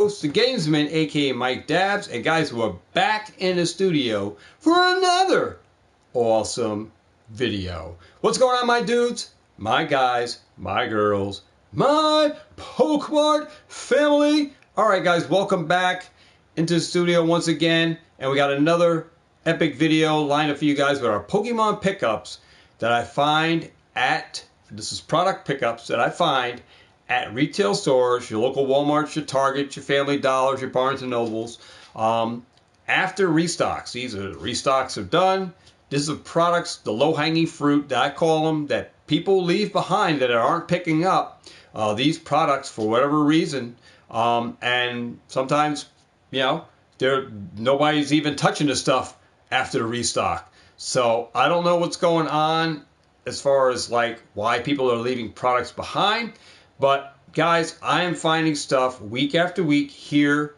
host, the Gamesman, aka Mike Dabs, and guys, we're back in the studio for another awesome video. What's going on, my dudes, my guys, my girls, my Pokemon family? Alright guys, welcome back into the studio once again, and we got another epic video lined up for you guys with our Pokemon pickups that I find at, this is product pickups that I find at retail stores, your local Walmarts, your Targets, your Family Dollars, your Barnes & Nobles, after restocks. These are restocks are done. This is the products, the low-hanging fruit that I call them, that people leave behind that aren't picking up these products for whatever reason. And sometimes, you know, nobody's even touching the stuff after the restock. So I don't know what's going on as far as like why people are leaving products behind. But guys, I am finding stuff week after week here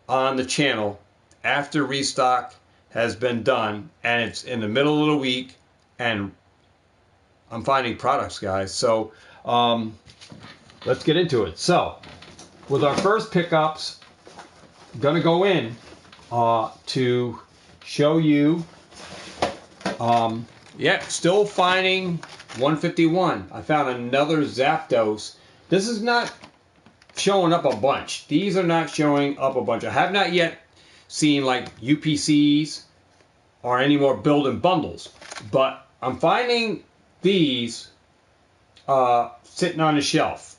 on the channel after restock has been done, and it's in the middle of the week, and I'm finding products, guys. So let's get into it. So with our first pickups, I'm gonna go in to show you. Yeah, still finding 151. I found another Zapdos. This is not showing up a bunch. These are not showing up a bunch. I have not yet seen like UPCs or any more build-in bundles. But I'm finding these sitting on the shelf.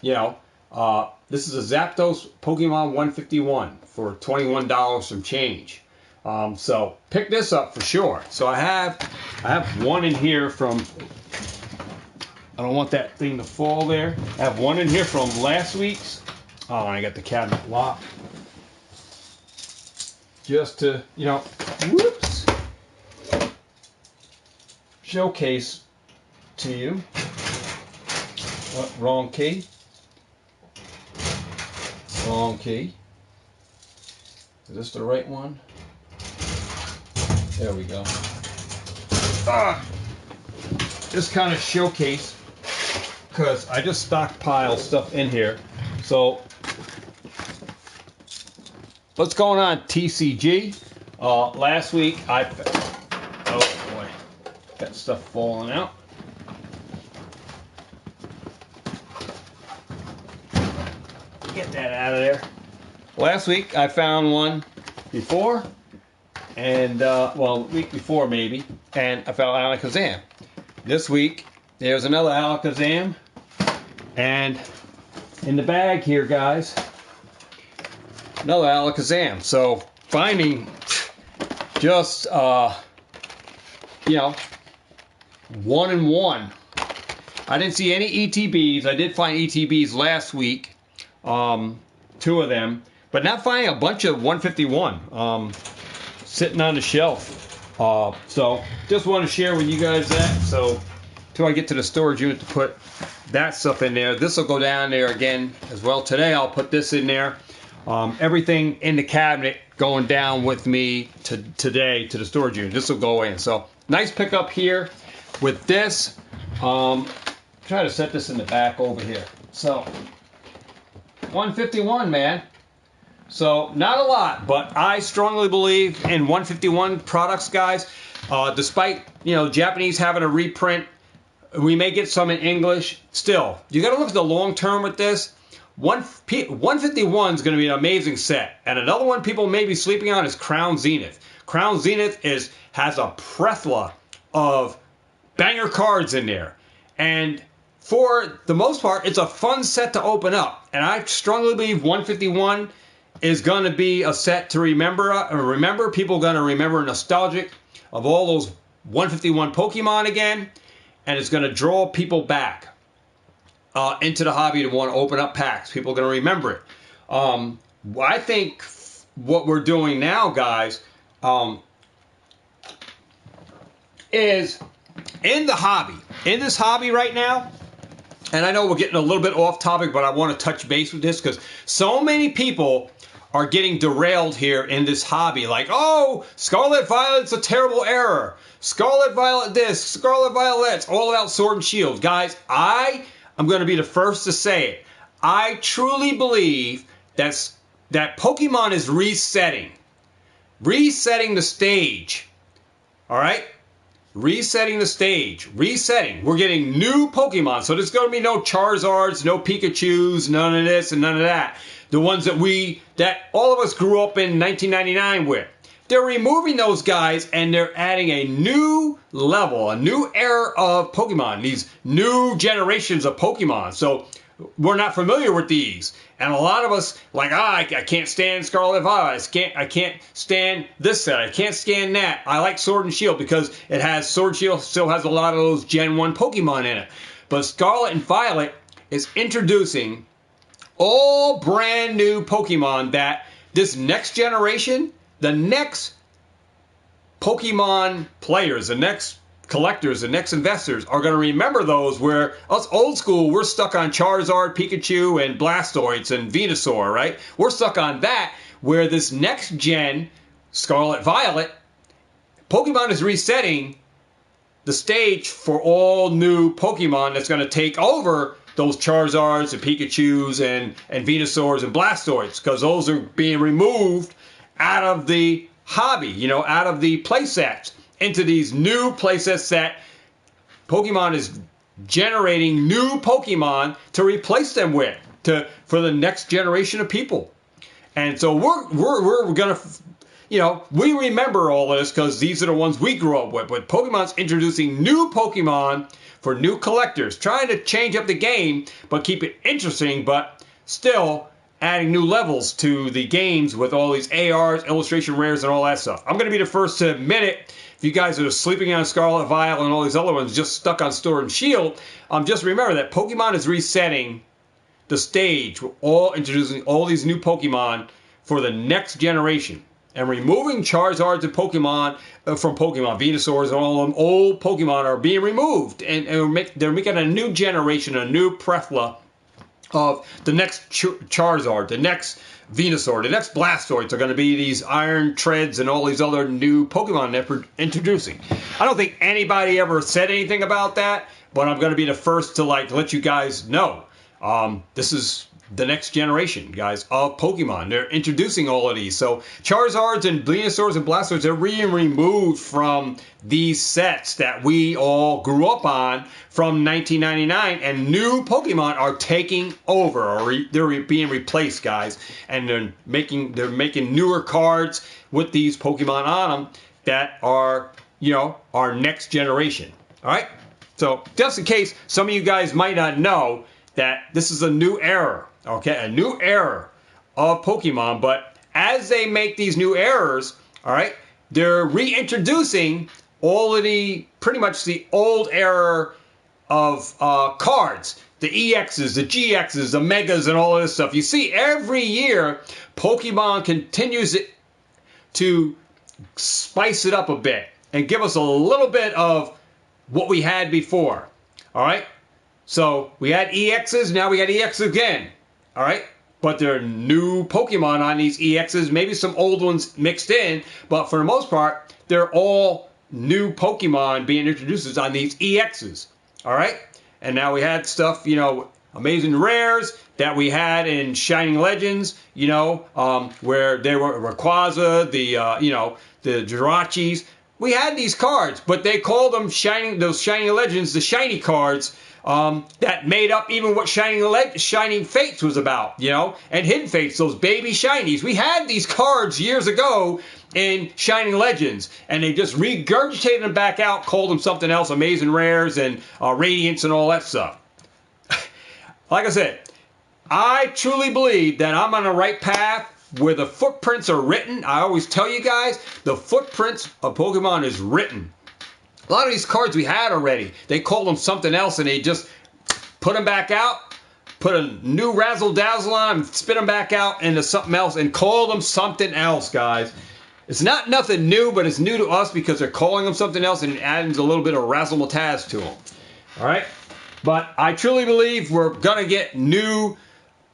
This is a Zapdos Pokemon 151 for $21 some change. So pick this up for sure. So I have one in here from, I don't want that thing to fall there. I have one in here from last week's. Oh, I got the cabinet locked. Just to, you know, whoops, showcase to you. Oh, wrong key. Wrong key. Is this the right one? There we go. Just kind of showcase, because I just stockpile stuff in here. So what's going on, TCG? Last week oh boy, got stuff falling out. Get that out of there. Last week I found one before, and well, the week before maybe, and I found Alakazam. This week there's another Alakazam, and in the bag here, guys, another Alakazam. So finding just you know, 1 and 1. I didn't see any ETBs. I did find ETBs last week, 2 of them, but not finding a bunch of 151 sitting on the shelf. So just want to share with you guys that. So until I get to the storage unit to put that stuff in there, this will go down there again as well. Today I'll put this in there. Everything in the cabinet going down with me today to the storage unit. This will go in. So nice pickup here with this. Try to set this in the back over here. So 151, man. So not a lot, but I strongly believe in 151 products, guys. Despite, you know, Japanese having a reprint, we may get some in English. Still, you got to look at the long term with this. 151 is going to be an amazing set, and another one people may be sleeping on is Crown Zenith. Crown Zenith has a plethora of banger cards in there, and for the most part, it's a fun set to open up. And I strongly believe 151 is going to be a set to remember. People are going to remember nostalgic of all those 151 Pokemon again, and it's going to draw people back into the hobby to want to open up packs. People are going to remember it. I think what we're doing now, guys, is in this hobby right now. And I know we're getting a little bit off topic, but I want to touch base with this because so many people are getting derailed here in this hobby. Like, oh, Scarlet Violet's a terrible error. Scarlet Violet this, Scarlet Violet's all about Sword and Shield. Guys, I'm going to be the first to say it. I truly believe that Pokemon is resetting the stage. All right? Resetting the stage. Resetting. We're getting new Pokemon. So there's going to be no Charizards, no Pikachus, none of this and none of that. The ones that all of us grew up in 1999 with. They're removing those guys and they're adding a new level, a new era of Pokemon, these new generations of Pokemon. So we're not familiar with these. And a lot of us, like, I can't stand Scarlet Violet. I can't stand this set. I can't stand that. I like Sword and Shield because Sword and Shield still has a lot of those Gen 1 Pokemon in it. But Scarlet and Violet is introducing all brand new Pokemon that this next generation, the next Pokemon players, the next collectors, the next investors are going to remember those, where us old school, we're stuck on Charizard, Pikachu, and Blastoise and Venusaur, right? We're stuck on that, where this next gen, Scarlet Violet, Pokemon is resetting the stage for all new Pokemon that's going to take over those Charizards and Pikachus and Venusaurs and Blastoids, because those are being removed out of the hobby, out of the playsets, into these new playsets that Pokemon is generating new Pokemon to replace them with, for the next generation of people. And so we're gonna, we remember all of this because these are the ones we grew up with. But Pokemon's introducing new Pokemon for new collectors, trying to change up the game, but keep it interesting, but still adding new levels to the games with all these ARs, illustration rares, and all that stuff. I'm going to be the first to admit it. If you guys are sleeping on Scarlet Violet and all these other ones just stuck on Sword and Shield, just remember that Pokemon is resetting the stage. We're all introducing all these new Pokemon for the next generation. And removing Charizards and Pokemon from Pokemon, Venusaurs and all them old Pokemon are being removed. And they're making a new generation, a new Prefla of the next Charizard, the next Venusaur, the next Blastoise are going to be these Iron Treads and all these other new Pokemon they're introducing. I don't think anybody ever said anything about that, but I'm going to be the first to let you guys know. This is the next generation, guys, of Pokemon. They're introducing all of these. So Charizards and Venusaurs and Blastoids are being removed from these sets that we all grew up on from 1999, and new Pokemon are taking over, or they're being replaced, guys. And they're making newer cards with these Pokemon on them that are, our next generation. All right? So just in case some of you guys might not know that this is a new era. Okay, a new era of Pokemon, but as they make these new eras, all right, they're reintroducing all of pretty much the old era of cards, the EXs, the GXs, the Megas, and all of this stuff. You see, every year, Pokemon continues to spice it up a bit and give us a little bit of what we had before, all right? So we had EXs, now we got EX again. All right, but there are new Pokemon on these EXs, maybe some old ones mixed in, but for the most part, they're all new Pokemon being introduced on these EXs. All right, and now we had stuff, amazing rares that we had in Shining Legends, where they were Rayquaza, the Jirachis. We had these cards, but they called them those Shining Legends, the shiny cards. That made up even what Shining Fates was about, and Hidden Fates, those baby shinies. We had these cards years ago in Shining Legends, and they just regurgitated them back out, called them something else, Amazing Rares and Radiance and all that stuff. Like I said, I truly believe that I'm on the right path where the footprints are written. I always tell you guys, the footprints of Pokemon is written. A lot of these cards we had already, they called them something else, and they just put them back out, put a new razzle-dazzle on them, spit them back out into something else, and call them something else, guys. It's not nothing new, but it's new to us because they're calling them something else and adding a little bit of razzle-matazz to them. All right? But I truly believe we're going to get new,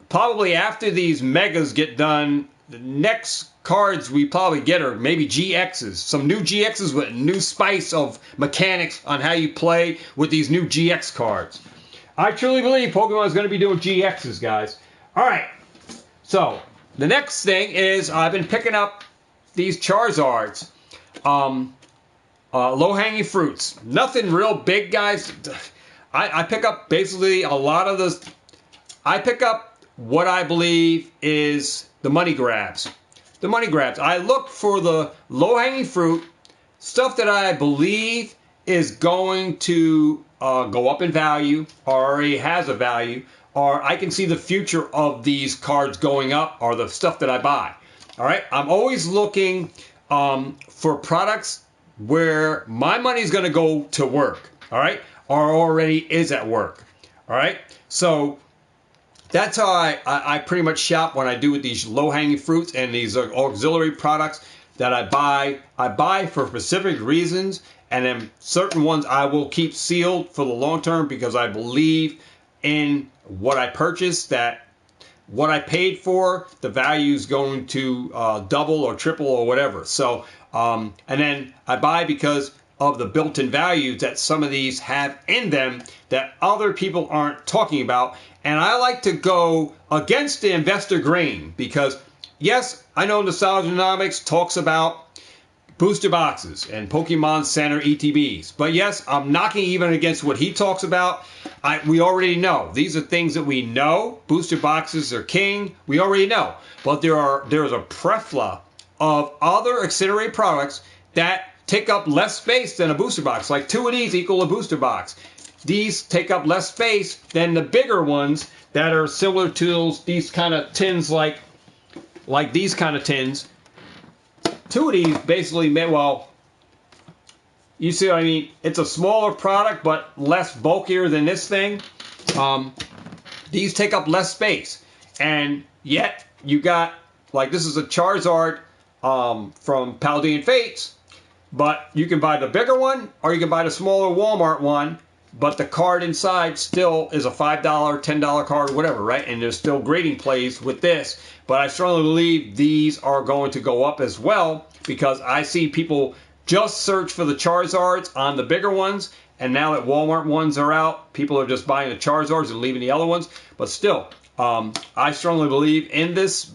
probably after these Megas get done, the next cards we probably get are maybe GXs. Some new GXs with new spice of mechanics on how you play with these new GX cards. I truly believe Pokemon is going to be doing GXs, guys. All right. So the next thing is I've been picking up these Charizards. Low-hanging fruits. Nothing real big, guys. I pick up basically a lot of this. I pick up what I believe is the money grabs. The money grabs. I look for the low-hanging fruit, stuff that I believe is going to go up in value, or already has a value, or I can see the future of these cards going up, or the stuff that I buy. All right? I'm always looking for products where my money is going to go to work. All right? Or already is at work. All right? So that's how I pretty much shop when I do with these low-hanging fruits and these auxiliary products that I buy. I buy for specific reasons, and then certain ones I will keep sealed for the long term because I believe in what I purchased, that what I paid for, the value is going to double or triple or whatever. So, and then I buy because of the built-in values that some of these have in them that other people aren't talking about. And I like to go against the investor grain because, yes, I know Nostalgianomics talks about booster boxes and Pokemon Center ETBs. But yes, I'm knocking even against what he talks about. We already know. These are things that we know. Booster boxes are king. We already know. But there's a plethora of other auxiliary products that take up less space than a booster box. Like 2 of these equal a booster box. These take up less space than the bigger ones that are similar to these kind of tins, like these kind of tins. 2 of these basically, well, you see what I mean? It's a smaller product, but less bulkier than this thing. These take up less space. And yet, you got, like, this is a Charizard from Paldean Fates, but you can buy the bigger one, or you can buy the smaller Walmart one, but the card inside still is a $5, $10 card, whatever, right? And there's still grading plays with this. But I strongly believe these are going to go up as well because I see people just search for the Charizards on the bigger ones. And now that Walmart ones are out, people are just buying the Charizards and leaving the other ones. But still, I strongly believe in this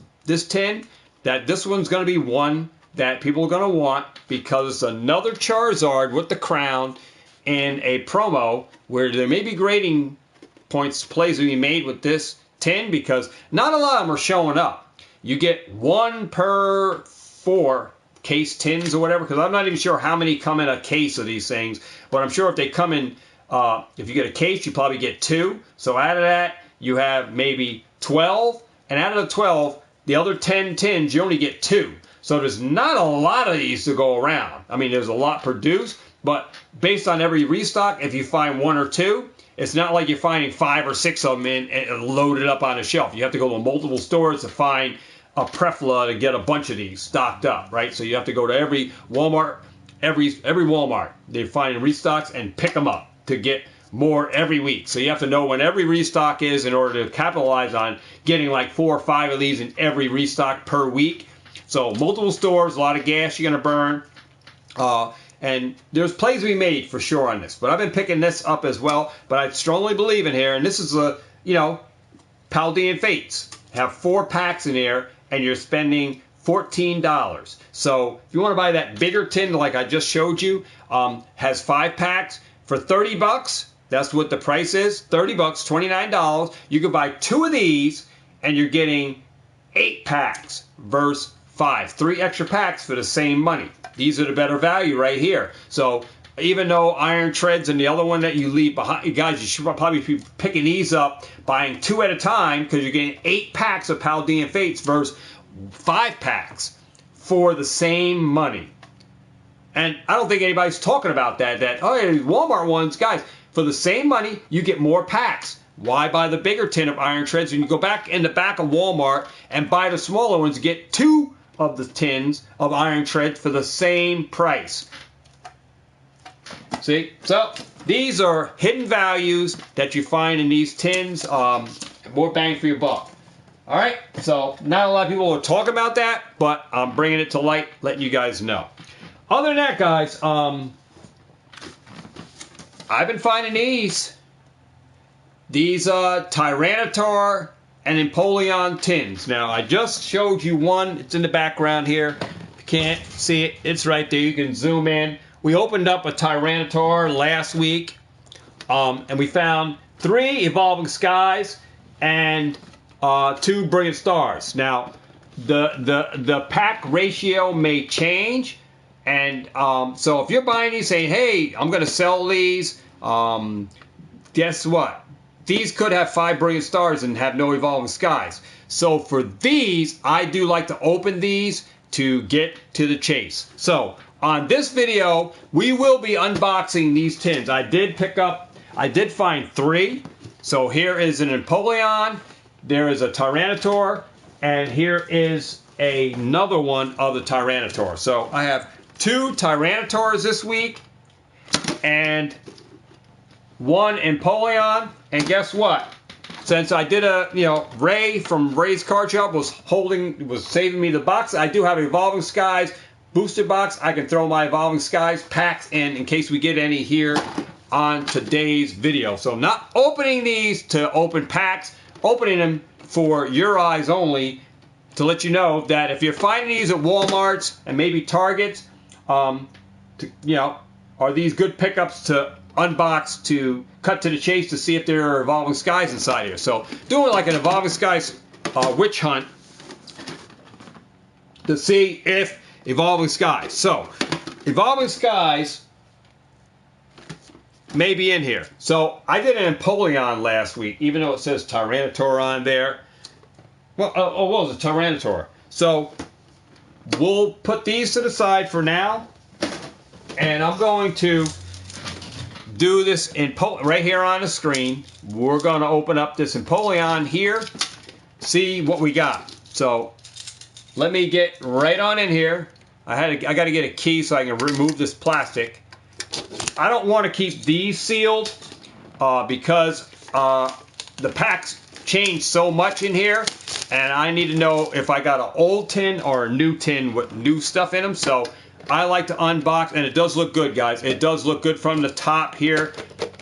tin that this one's going to be one that people are going to want because it's another Charizard with the crown in a promo where there may be grading points, plays to be made with this tin because not a lot of them are showing up. You get 1 per 4 case tins or whatever, because I'm not even sure how many come in a case of these things, but I'm sure if they come in, if you get a case, you probably get 2. So out of that, you have maybe 12, and out of the 12, the other 10 tins, you only get 2. So there's not a lot of these to go around. I mean, there's a lot produced, but based on every restock, if you find 1 or 2, it's not like you're finding 5 or 6 of them and loaded up on a shelf. You have to go to multiple stores to find a plethora to get a bunch of these stocked up, right? So you have to go to every Walmart, every Walmart. They find restocks and pick them up to get more every week. So you have to know when every restock is in order to capitalize on getting like 4 or 5 of these in every restock per week. So multiple stores, a lot of gas you're going to burn. And there's plays to be made for sure on this. But I've been picking this up as well. But I strongly believe in here. And this is a, Paldean Fates. Have 4 packs in here. And you're spending $14. So if you want to buy that bigger tin like I just showed you, has 5 packs for $30. That's what the price is. $30, $29. You can buy 2 of these. And you're getting 8 packs versus 5. 3 extra packs for the same money. These are the better value right here. So even though Iron Treads and the other one that you leave behind, you guys, you should probably be picking these up, buying 2 at a time because you're getting 8 packs of Paldean Fates versus 5 packs for the same money. And I don't think anybody's talking about that Walmart ones, guys, for the same money, you get more packs. Why buy the bigger tin of Iron Treads when you go back in the back of Walmart and buy the smaller ones, get 2 of the tins of Iron Treads for the same price? See? So these are hidden values that you find in these tins. More bang for your buck. All right? So not a lot of people are talking about that, but I'm bringing it to light, letting you guys know. Other than that, guys, I've been finding these. these Tyranitar and Empoleon tins. Now, I just showed you one. It's in the background here. If you can't see it, it's right there. You can zoom in. We opened up a Tyranitar last week, and we found 3 Evolving Skies and 2 Brilliant Stars. Now, the pack ratio may change, and so if you're buying these saying, hey, I'm going to sell these, guess what? These could have 5 Brilliant Stars and have no Evolving Skies. So for these, I do like to open these to get to the chase. So on this video, we will be unboxing these tins. I did find 3. So here is an Empoleon, there is a Tyranitar, and here is another one of the Tyranitar. So I have 2 Tyranitars this week and 1 Empoleon. And guess what? Since I did Ray from Ray's Card Shop was saving me the box, I do have Evolving Skies booster box. I can throw my Evolving Skies packs in case we get any here on today's video. So I'm not opening these to open packs, opening them for your eyes only, to let you know that if you're finding these at Walmarts and maybe Targets, are these good pickups to unbox, to cut to the chase to see if there are Evolving Skies inside here. So doing like an Evolving Skies witch hunt to see if Evolving Skies. So Evolving Skies may be in here. So I did an Empoleon last week, even though it says Tyranitar on there. Well, what was it? Tyranitar. So we'll put these to the side for now, and I'm going to do this right here on the screen. We're going to open up this Empoleon here, see what we got. So let me get right on in here. I got to get a key so I can remove this plastic. I don't want to keep these sealed because the packs change so much in here, and I need to know if I got an old tin or a new tin with new stuff in them. So I like to unbox, and it does look good, guys. It does look good from the top here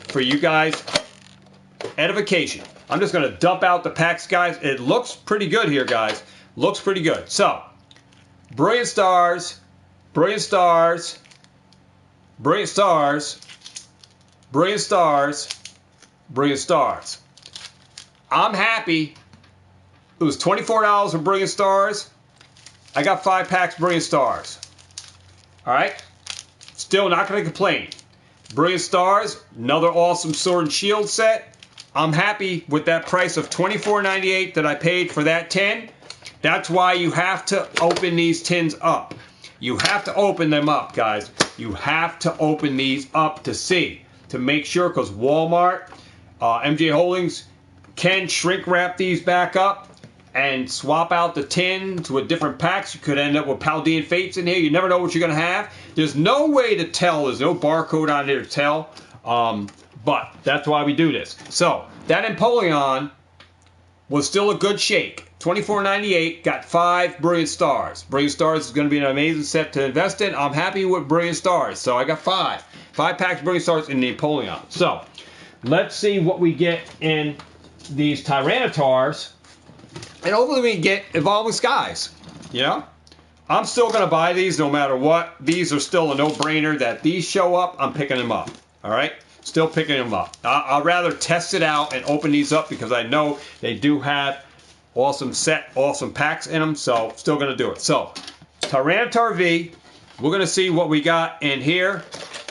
for you guys. Edification. I'm just going to dump out the packs, guys. It looks pretty good here, guys. Looks pretty good. So, Brilliant Stars, Brilliant Stars, Brilliant Stars, Brilliant Stars, Brilliant Stars. I'm happy. It was $24 for Brilliant Stars. I got 5 packs Brilliant Stars. Alright? Still not going to complain. Brilliant Stars, another awesome Sword and Shield set. I'm happy with that price of $24.98 that I paid for that tin. That's why you have to open these tins up. You have to open them up, guys. You have to open these up to see, to make sure, because Walmart, MJ Holdings can shrink wrap these back up and swap out the tins with different packs. You could end up with Paldean Fates in here. You never know what you're going to have. There's no way to tell. There's no barcode on there to tell. But that's why we do this. So that Empoleon was still a good shake. $24.98, got 5 Brilliant Stars. Brilliant Stars is going to be an amazing set to invest in. I'm happy with Brilliant Stars, so I got 5 packs Brilliant Stars in the Empoleon. So let's see what we get in these Tyranitars, and hopefully we can get Evolving Skies. You know, I'm still going to buy these no matter what. These are still a no-brainer. That these show up, I'm picking them up. All right, still picking them up. I'll rather test it out and open these up because I know they do have awesome packs in them, so still going to do it. So, Tyranitar V, we're going to see what we got in here.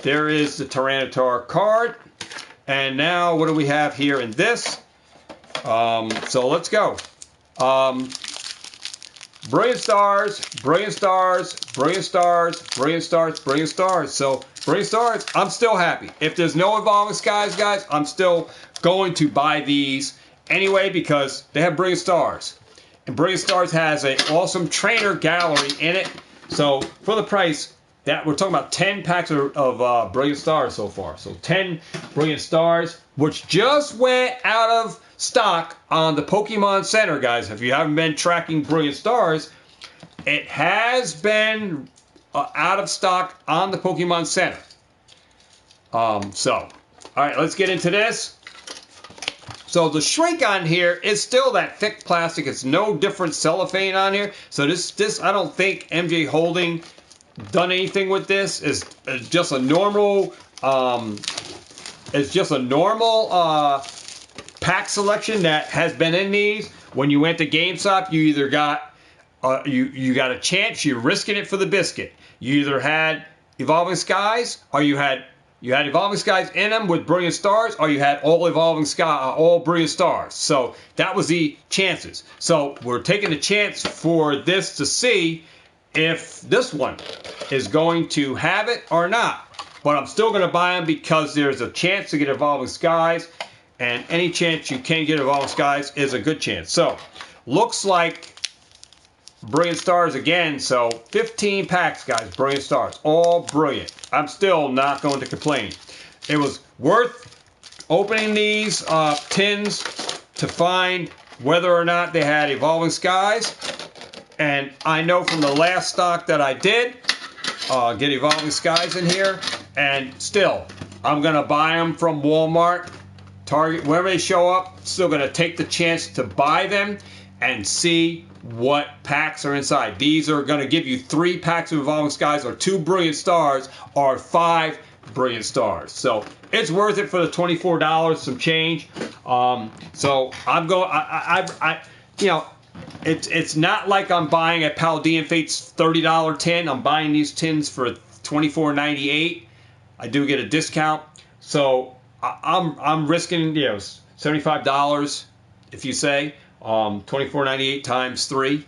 There is the Tyranitar card, and now what do we have here in this? So let's go. Brilliant Stars, Brilliant Stars, Brilliant Stars, Brilliant Stars, Brilliant Stars. So, Brilliant Stars, I'm still happy. If there's no Evolving Skies, guys, I'm still going to buy these anyway because they have Brilliant Stars. And Brilliant Stars has an awesome trainer gallery in it. So, for the price, that we're talking about 10 packs of Brilliant Stars so far. So, 10 Brilliant Stars, which just went out of stock on the Pokemon Center, guys. If you haven't been tracking Brilliant Stars, it has been out of stock on the Pokemon Center. All right, let's get into this. So So the shrink on here is still that thick plastic. It's no different cellophane on here. So this I don't think MJ Holding done anything with this. It's just a normal pack selection that has been in these. When you went to GameStop, you either got you got a chance, you're risking it for the biscuit. You either had Evolving Skies, or you had Evolving Skies in them with Brilliant Stars, or you had all Brilliant Stars. So that was the chances. So we're taking a chance for this to see if this one is going to have it or not. But I'm still going to buy them because there's a chance to get Evolving Skies, and any chance you can get Evolving Skies is a good chance. So looks like Brilliant Stars again. So 15 packs, guys. Brilliant Stars. All brilliant. I'm still not going to complain. It was worth opening these tins to find whether or not they had Evolving Skies. And I know from the last stock that I did get Evolving Skies in here. And still, I'm going to buy them from Walmart, Target, wherever they show up. Still going to take the chance to buy them and see what packs are inside. These are going to give you 3 packs of Evolving Skies, or 2 Brilliant Stars, or 5 Brilliant Stars. So it's worth it for the $24 some change. So I'm going. You know, it's not like I'm buying a Paldean Fates $30 tin. I'm buying these tins for $24.98. I do get a discount, so I'm risking $75 if you say. $24.98 times 3,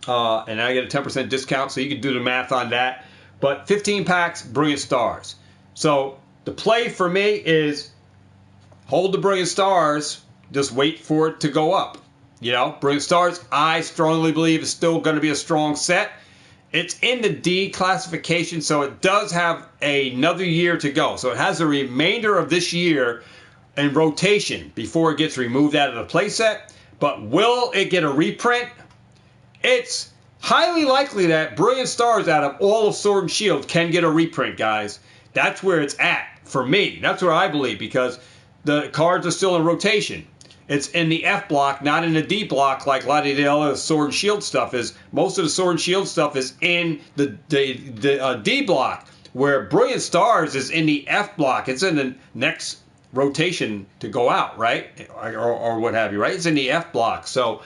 and I get a 10% discount, so you can do the math on that. But 15 packs, Brilliant Stars. So the play for me is hold the Brilliant Stars, just wait for it to go up. Brilliant Stars, I strongly believe, is still going to be a strong set. It's in the D classification, so it does have another year to go. So it has the remainder of this year in rotation before it gets removed out of the playset. But will it get a reprint? It's highly likely that Brilliant Stars, out of all of Sword and Shield, can get a reprint, guys. That's where it's at for me. That's where I believe, because the cards are still in rotation. It's in the F block, not in the D block like a lot of the other Sword and Shield stuff is. Most of the Sword and Shield stuff is in the D block, where Brilliant Stars is in the F block. It's in the next rotation to go out, right? Or what have you, right? It's in the F block. So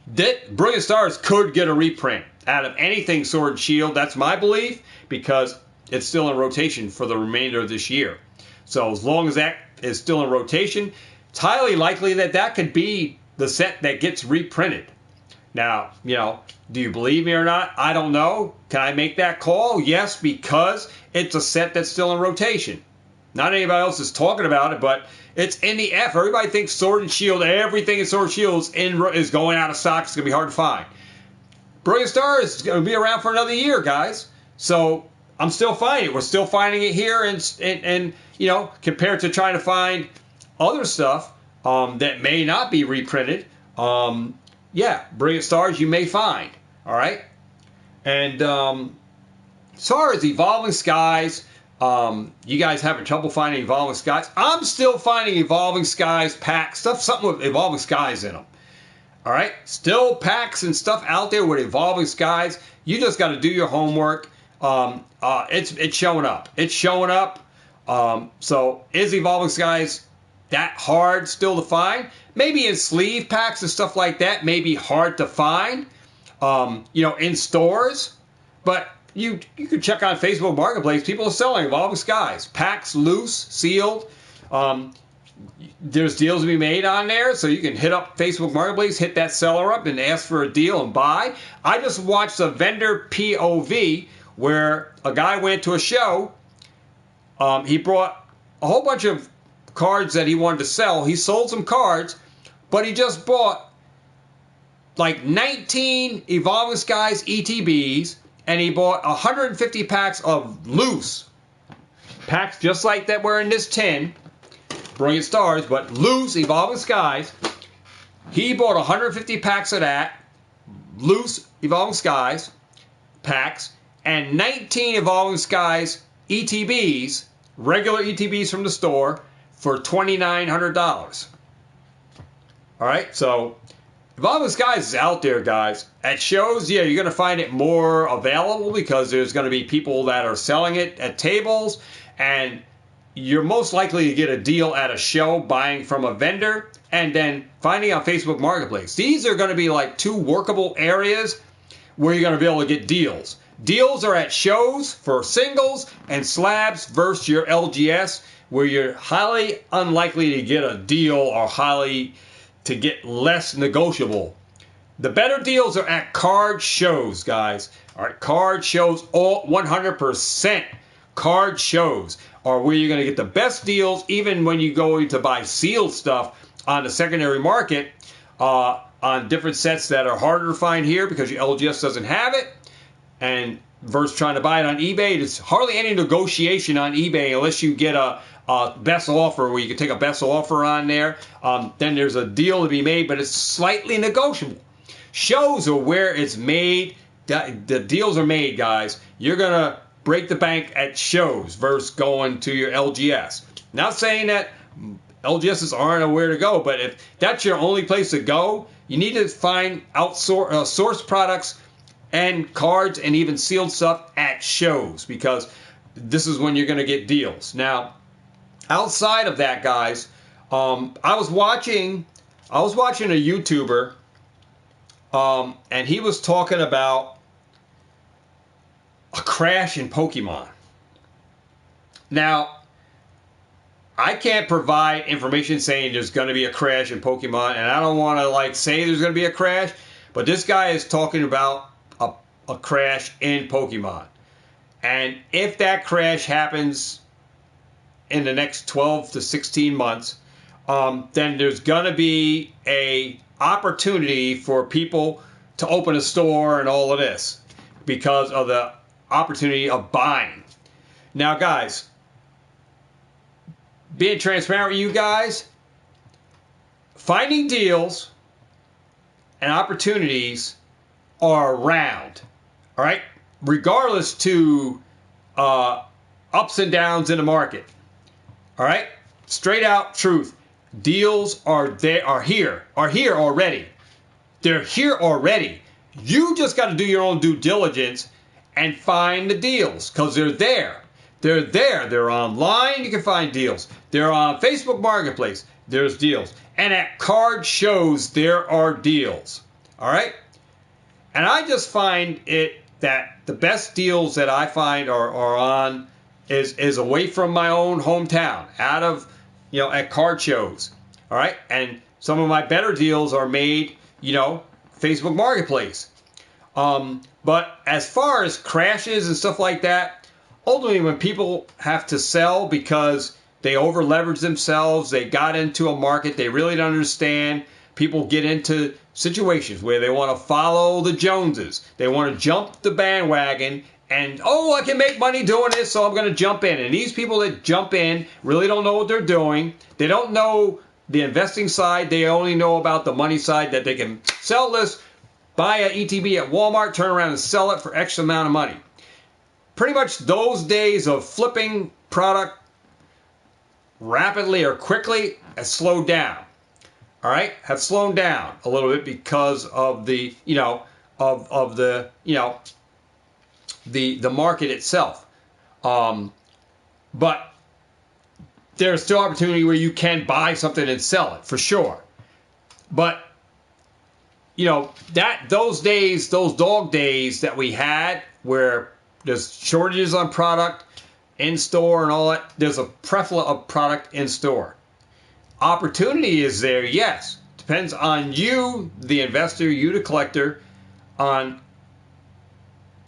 Brilliant Stars could get a reprint out of anything Sword and Shield. That's my belief, because it's still in rotation for the remainder of this year. So as long as that is still in rotation, it's highly likely that that could be the set that gets reprinted. Now, do you believe me or not? I don't know. Can I make that call? Yes, because it's a set that's still in rotation. Not anybody else is talking about it, but it's in the F. Everybody thinks Sword and Shield, everything in Sword and Shield is going out of stock. It's going to be hard to find. Brilliant Stars is going to be around for another year, guys. So I'm still finding it. We're still finding it here, and compared to trying to find other stuff that may not be reprinted, Brilliant Stars you may find. All right? And as far as Evolving Skies, you guys having trouble finding Evolving Skies? I'm still finding Evolving Skies packs, something with Evolving Skies in them. All right? Still packs and stuff out there with Evolving Skies. You just got to do your homework. It's showing up. It's showing up. So is Evolving Skies that hard still to find? Maybe in sleeve packs and stuff like that, may be hard to find, in stores. But you can check on Facebook Marketplace. People are selling Evolving Skies. Packs loose, sealed. There's deals to be made on there, so you can hit up Facebook Marketplace, hit that seller up, and ask for a deal and buy. I just watched a vendor POV where a guy went to a show. He brought a whole bunch of cards that he wanted to sell. He sold some cards, but he just bought like 19 Evolving Skies ETBs, and he bought 150 packs of loose packs just like that were in this tin, Brilliant Stars, but loose Evolving Skies. He bought 150 packs of that, loose Evolving Skies packs, and 19 Evolving Skies ETBs, regular ETBs from the store, for $2,900. All right, so if all those guys is out there, guys, at shows, yeah, you're going to find it more available because there's going to be people that are selling it at tables, and you're most likely to get a deal at a show buying from a vendor and then finding on Facebook Marketplace. These are going to be like two workable areas where you're going to be able to get deals. Deals are at shows for singles and slabs versus your LGS, where you're highly unlikely to get a deal or highly to get less negotiable. The better deals are at card shows, guys. All right, card shows, all 100% card shows are where you're going to get the best deals, even when you go to buy sealed stuff on the secondary market, on different sets that are harder to find here because your LGS doesn't have it, and versus trying to buy it on eBay. There's hardly any negotiation on eBay unless you get a best offer where you can take a best offer on there. Then there's a deal to be made, but it's slightly negotiable. Shows are where it's made. The deals are made, guys. You're going to break the bank at shows versus going to your LGS. Not saying that LGSs aren't where to go, but if that's your only place to go, you need to find source products and cards and even sealed stuff at shows, because this is when you're going to get deals. Now, outside of that, guys, I was watching a YouTuber, and he was talking about a crash in Pokemon. Now, I can't provide information saying there's going to be a crash in Pokemon, and I don't want to say there's going to be a crash, but this guy is talking about a crash in Pokemon. And if that crash happens in the next 12 to 16 months, then there's going to be a opportunity for people to open a store and all of this because of the opportunity of buying. Now, guys, being transparent with you guys, finding deals and opportunities are around, all right? Regardless to ups and downs in the market, all right? Straight out truth. Deals are here already. They're here already. You just got to do your own due diligence and find the deals, because they're there. They're there. They're online. You can find deals. They're on Facebook Marketplace. There's deals. And at card shows, there are deals. All right? And I just find it that the best deals that I find are on is away from my own hometown, out of, at card shows. All right? And some of my better deals are made, Facebook Marketplace. But as far as crashes and stuff like that, ultimately when people have to sell because they over leverage themselves, they got into a market they really don't understand, people get into situations where they want to follow the Joneses. They want to jump the bandwagon and, I can make money doing this, so I'm going to jump in. And these people that jump in really don't know what they're doing. They don't know the investing side. They only know about the money side, that they can sell this, buy an ETB at Walmart, turn around and sell it for X amount of money. Pretty much those days of flipping product rapidly or quickly has slowed down. All right, have slowed down a little bit because of the, the market itself. But there's still opportunity where you can buy something and sell it for sure. But those days, those dog days that we had where there's shortages on product in store and all that, there's a plethora of product in store. Opportunity is there, yes. Depends on you, the investor, you, the collector, on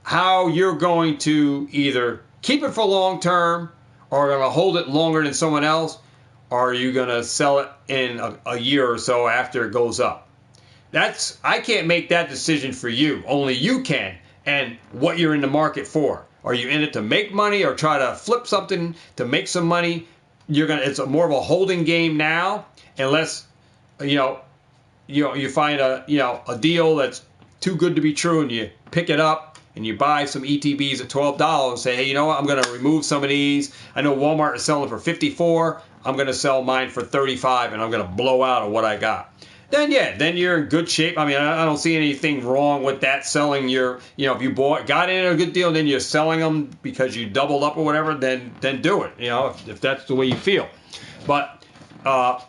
how you're going to either keep it for long term or going to hold it longer than someone else, or are you going to sell it in a year or so after it goes up. I can't make that decision for you. Only you can, and what you're in the market for. Are you in it to make money or try to flip something to make some money? It's more of a holding game now, unless you find a deal that's too good to be true and you pick it up and you buy some ETBs at $12 and say, hey, you know what? I'm going to remove some of these. I know Walmart is selling for $54. I'm going to sell mine for $35, and I'm going to blow out of what I got. then yeah, then you're in good shape. I mean, I don't see anything wrong with that. Selling your, if you got in a good deal, then you're selling them because you doubled up or whatever, then do it. If that's the way you feel. But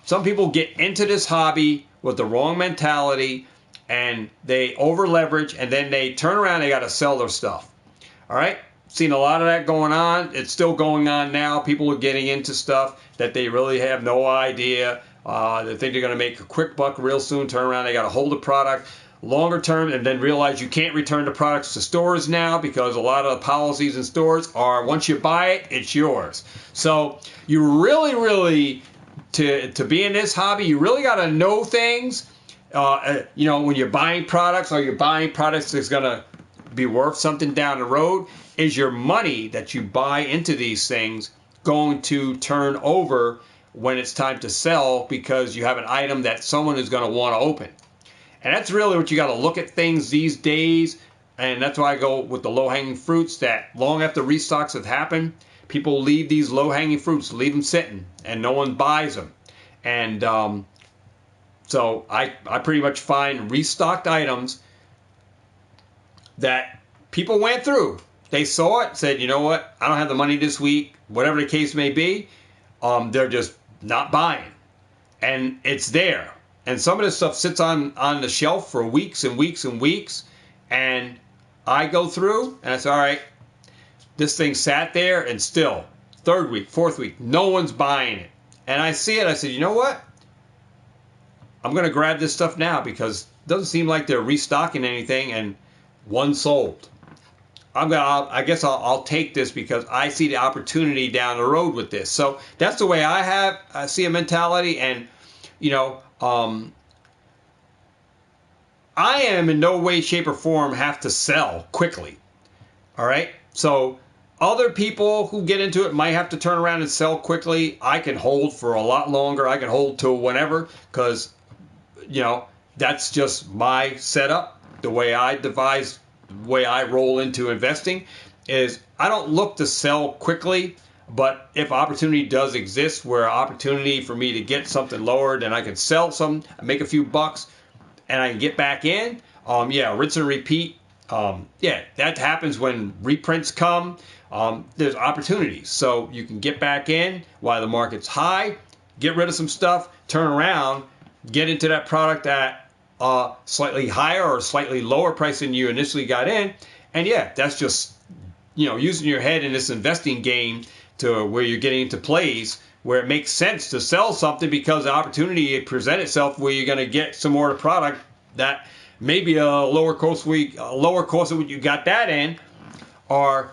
some people get into this hobby with the wrong mentality, and they over leverage, and then they turn around, they got to sell their stuff. All right, seen a lot of that going on. It's still going on now. People are getting into stuff that they really have no idea. They think they're going to make a quick buck real soon. Turn around, they got to hold the product longer term, and then realize you can't return the products to stores now because a lot of the policies in stores are once you buy it, it's yours. So you really to be in this hobby, you really got to know things. When you're buying products, or you're buying products that's going to be worth something down the road, is your money that you buy into these things going to turn over when it's time to sell because you have an item that someone is going to want to open? And that's really what you got to look at things these days. And that's why I go with the low-hanging fruits, that long after restocks have happened, people leave these low-hanging fruits, leave them sitting, and no one buys them. And so I pretty much find restocked items that people went through. They saw it, said, you know what, I don't have the money this week, whatever the case may be. They're just not buying. And it's there. And some of this stuff sits on the shelf for weeks and weeks and weeks. And I go through and I say, all right, this thing sat there and still, third week, fourth week, no one's buying it. And I see it, I said, you know what? I'm going to grab this stuff now because it doesn't seem like they're restocking anything, and one sold. I guess I'll take this because I see the opportunity down the road with this. So that's the way I see a mentality. And, I am in no way, shape, or form have to sell quickly. All right? So other people who get into it might have to turn around and sell quickly. I can hold for a lot longer. I can hold till whenever because, that's just my setup. The way I devise, the way I roll into investing is I don't look to sell quickly, but if opportunity does exist where opportunity for me to get something lower, then I can sell some, make a few bucks, and I can get back in. Rinse and repeat. That happens when reprints come. There's opportunities. So you can get back in while the market's high, get rid of some stuff, turn around, get into that product at slightly higher or slightly lower price than you initially got in. And that's just, using your head in this investing game to where you're getting into plays where it makes sense to sell something because the opportunity present itself where you're going to get some more of the product that maybe a lower cost of what you got that in, or,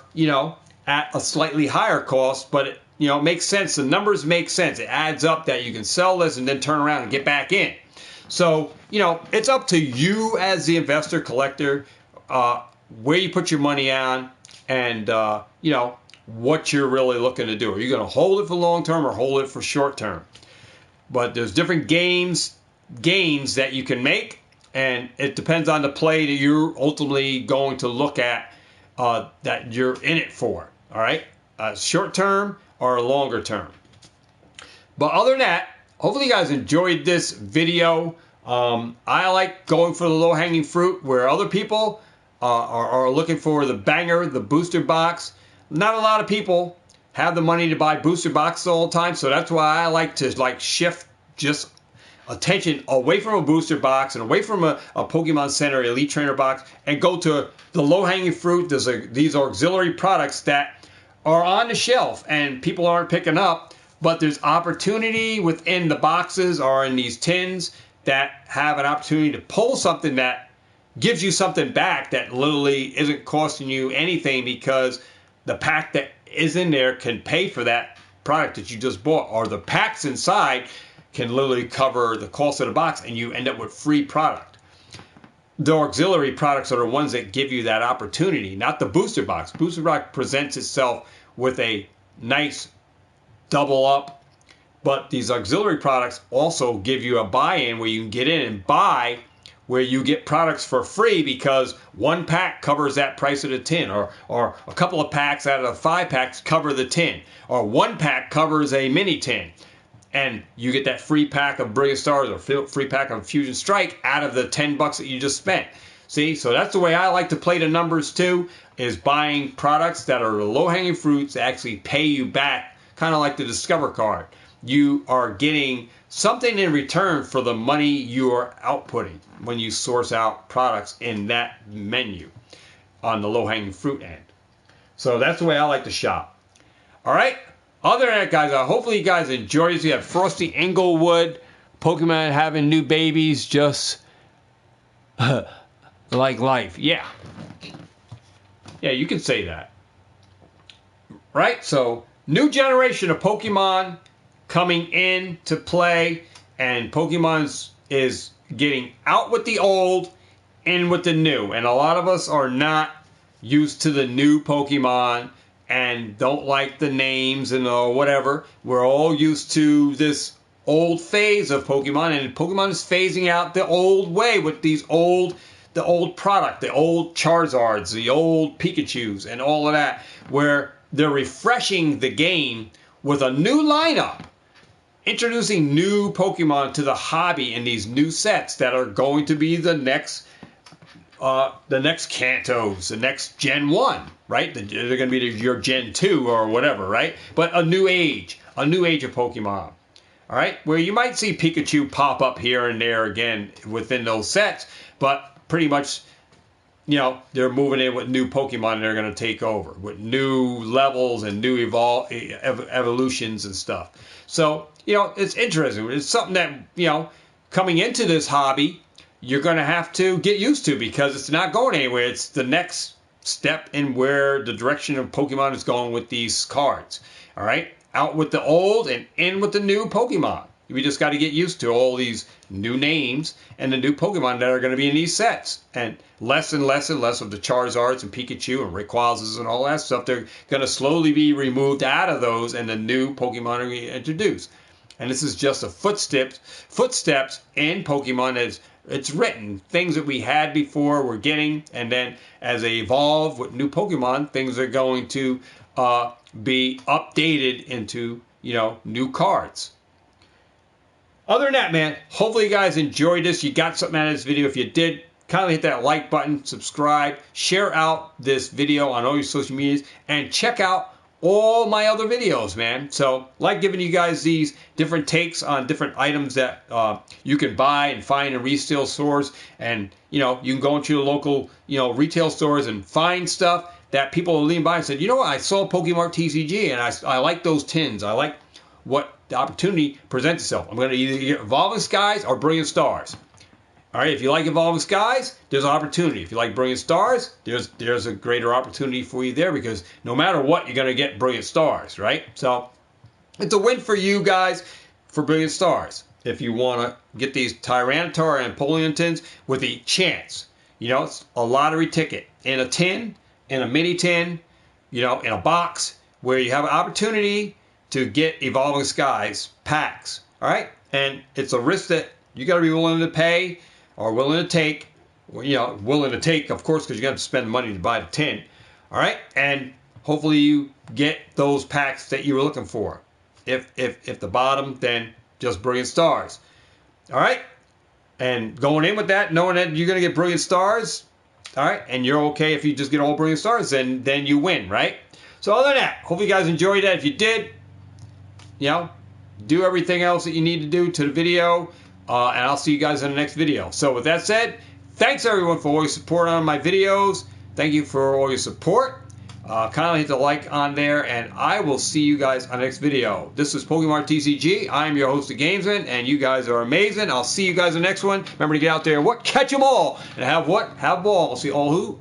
at a slightly higher cost, but it makes sense. The numbers make sense. It adds up that you can sell this and then turn around and get back in. So, it's up to you as the investor, collector, where you put your money on and, what you're really looking to do. Are you going to hold it for long term or hold it for short term? But there's different gains that you can make, and it depends on the play that you're ultimately going to look at that you're in it for. All right? Short term or longer term. But other than that, hopefully you guys enjoyed this video. I like going for the low-hanging fruit where other people are looking for the banger, the booster box. Not a lot of people have the money to buy booster boxes all the time, so that's why I like to shift just attention away from a booster box and away from a Pokemon Center Elite Trainer box and go to the low-hanging fruit. These auxiliary products that are on the shelf and people aren't picking up, but there's opportunity within the boxes or in these tins that have an opportunity to pull something that gives you something back that literally isn't costing you anything because the pack that is in there can pay for that product that you just bought, or the packs inside can literally cover the cost of the box and you end up with free product. The auxiliary products are the ones that give you that opportunity, not the booster box. Booster box presents itself with a nice double up, but these auxiliary products also give you a buy-in where you can get in and buy, where you get products for free because one pack covers that price of the tin, or a couple of packs out of the 5 packs cover the tin, or one pack covers a mini tin. and you get that free pack of Brilliant Stars or free pack of Fusion Strike out of the $10 that you just spent. See, so that's the way I like to play the numbers too, is buying products that are low-hanging fruits that actually pay you back, kind of like the Discover card. You are getting something in return for the money you are outputting when you source out products in that menu on the low-hanging fruit end. So that's the way I like to shop. All right. Other than that, guys, hopefully you guys enjoyed this. We have Frosty Englewood, Pokemon having new babies, just like life. Yeah. Yeah, you can say that. Right? So, new generation of Pokemon coming in to play, and Pokemon is getting out with the old, in with the new. And a lot of us are not used to the new Pokemon and don't like the names and whatever. We're all used to this old phase of Pokemon, and Pokemon is phasing out the old way with the old product, the old Charizards, the old Pikachus, and all of that, where they're refreshing the game with a new lineup, introducing new Pokemon to the hobby in these new sets that are going to be the next Kantos, the next Gen 1, right? They're going to be your Gen 2 or whatever, right? But a new age of Pokemon, all right? Where you might see Pikachu pop up here and there again within those sets, but pretty much, they're moving in with new Pokemon they're going to take over, with new levels and new evolutions and stuff. So, it's interesting. It's something that, coming into this hobby, you're going to have to get used to, because it's not going anywhere. It's the next step in where the direction of Pokemon is going with these cards. All right? Out with the old and in with the new Pokemon. We just got to get used to all these new names and the new Pokemon that are going to be in these sets. And less and less of the Charizards and Pikachu and Rayquazas and all that stuff. They're going to slowly be removed out of those, and the new Pokemon are being introduced. And this is just a footsteps in Pokemon as it's written. Things that we had before we're getting, and then as they evolve with new Pokemon, things are going to be updated into, new cards. Other than that, man, hopefully you guys enjoyed this. You got something out of this video. If you did, kindly hit that like button, subscribe, share out this video on all your social medias, and check out all my other videos, man. So, like giving you guys these different takes on different items that you can buy and find in resale stores. And, you can go into your local, retail stores and find stuff that people are leaning by and said, you know what, I saw Pokemon TCG and I like those tins. I like what the opportunity presents itself. I'm going to either get Evolving Skies or Brilliant Stars. All right, if you like Evolving Skies, there's an opportunity. If you like Brilliant Stars, there's a greater opportunity for you there, because no matter what, you're going to get Brilliant Stars, right? So it's a win for you guys for Brilliant Stars if you want to get these Tyranitar and Empoleon tins with a chance. It's a lottery ticket in a tin, in a mini tin, in a box, where you have an opportunity to get Evolving Skies packs, all right? And it's a risk that you got to be willing to pay or willing to take. Willing to take, of course, because you got to spend money to buy the tin, all right? And hopefully you get those packs that you were looking for. If the bottom, then just Brilliant Stars, all right? And going in with that, knowing that you're going to get Brilliant Stars, all right, and you're okay if you just get all Brilliant Stars, then you win, right? So other than that, hope you guys enjoyed that. If you did, do everything else that you need to do to the video, and I'll see you guys in the next video. So with that said, thanks everyone for all your support on my videos. Thank you for all your support. Kindly hit the like on there, and I will see you guys on the next video. This is Pokemon TCG. I am your host, the Gamesman, and you guys are amazing. I'll see you guys in the next one. Remember to get out there and catch them all, and have ball. I'll see all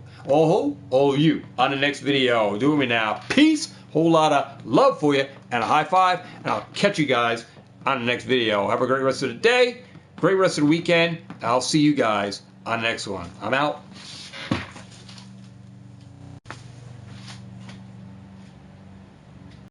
of you on the next video. Do it me now. Peace. Whole lot of love for you and a high five, and I'll catch you guys on the next video. Have a great rest of the day, great rest of the weekend. I'll see you guys on the next one. I'm out.